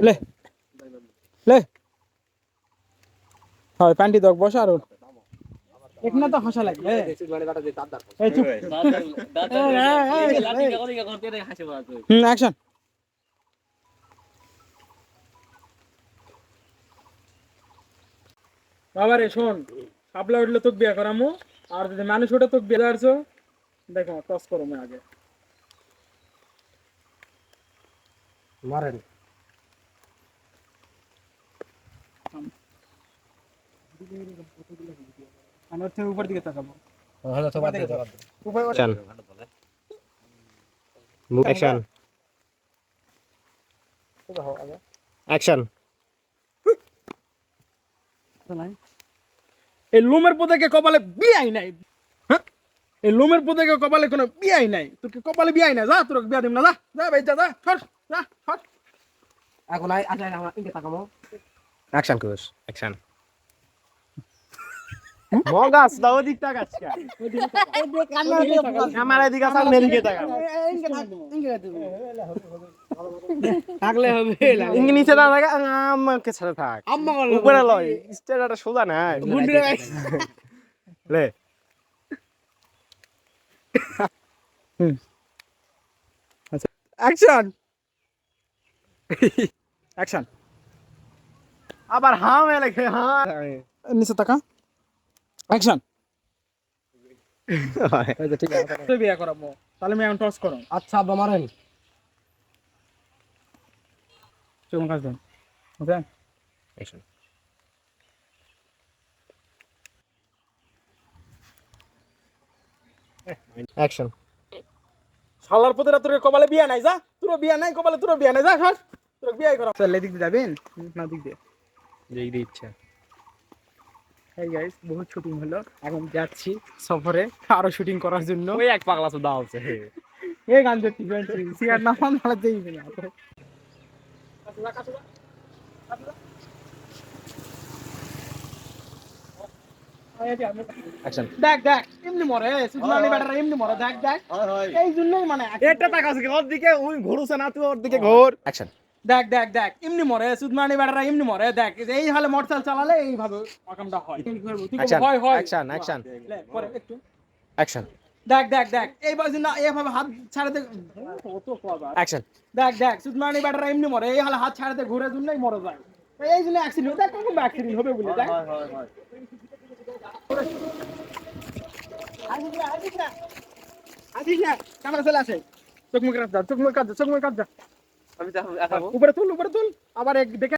লে লে হয় প্যান্টি দক বসা আর এখানে তো হাসা লাগবে এই চুপ অ্যাকশন বাবা রে শোন সাপলা উঠলে তোকে বিয়ে করামু আর যদি মানুষ ওঠে তোকে বিয়ে করছো দেখো টস করো মে আগে মারেন আমরা হচ্ছে উপর দিকে তাকাবো হলো তো বাদ দে উপর অ্যাকশন অ্যাকশন অ্যাকশন এই লোমের পোদাকে কপালে বিয়াই নাই হ্যাঁ এই লোমের পোদাকে কপালে কোনো বিয়াই নাই তোর কি কপালে বিয়াই না যা তোর বিয়া দিম না যা যা ভাই যা যা ছট যা ছট এখন আই আজ আমরা ইনকে তাকামো অ্যাকশন কোস অ্যাকশন মগাস দাও দিক তাকাস কা আমার এদিকে আসল মেরিকে তাকা থাকলে হবে ইংকে নিচে না থাকা আমাকে ছাড়া থাক উপরে লয় স্টেডাটা সোজা না লে আচ্ছা অ্যাকশন অ্যাকশন আবার হাঁ মে লেখে হাঁ নিচে তাকা অ্যাকশন আচ্ছা ঠিক আছে তুই বিয়া করাবো তাহলে আমি এখন টস করো আচ্ছা আব্বা মারেন চুম কাজ দেন ওকে অ্যাকশন অ্যাকশন শালার পথে তোর কপালে বিয়া নাই যা তোর বিয়া নাই কপালে তোর বিয়া নাই যা খাস তোর বিয়াই করা চল এদিক দিয়ে যাবেন না দিক দিয়ে যেই দি ইচ্ছা এই গাইস বহুত শুটিং হলো এখন যাচ্ছি সফরে আরো শুটিং করার জন্য ওই এক পাগলা তো দাও আছে এই গান দেখতে সিগারেট না পান ভালো দেই না অ্যাকশন দেখ দেখ এমনি মরে সুজমানি ব্যাটারা এমনি মরে দেখ দেখ এই জন্যই মানে এটা তাকাস কি ওর দিকে ওই ঘুরছে না তুই ওর দিকে ঘোর অ্যাকশন দেখ দেখ দেখ এমনি মরে সুজমানি ব্যাটারা এমনি মরে দেখ এই হালে মোটরসাইকেল চালালে এইভাবে অকামটা হয় অ্যাকশন হয় হয় অ্যাকশন অ্যাকশন লে, পরে একটু অ্যাকশন দেখ দেখ দেখ এই বাজু না এইভাবে হাত ছাড়ে দে কত কবা অ্যাকশন দেখ দেখ সুজমানি ব্যাটারা এমনি মরে এই হালে হাত ছাড়ে দে ঘুরে জন্যই মরে যায় এই জন্য অ্যাক্সিডেন্ট দেখ কখন অ্যাক্সিডেন্ট হবে বলে দেখ আসিস না ক্যামেরা চলে আসে চোখ মুখ কাজ যা চোখ মুখ কাজ যা চোখ মুখ কাজ যা আমি দেখাবো উপরে তুল আবার এক দেখে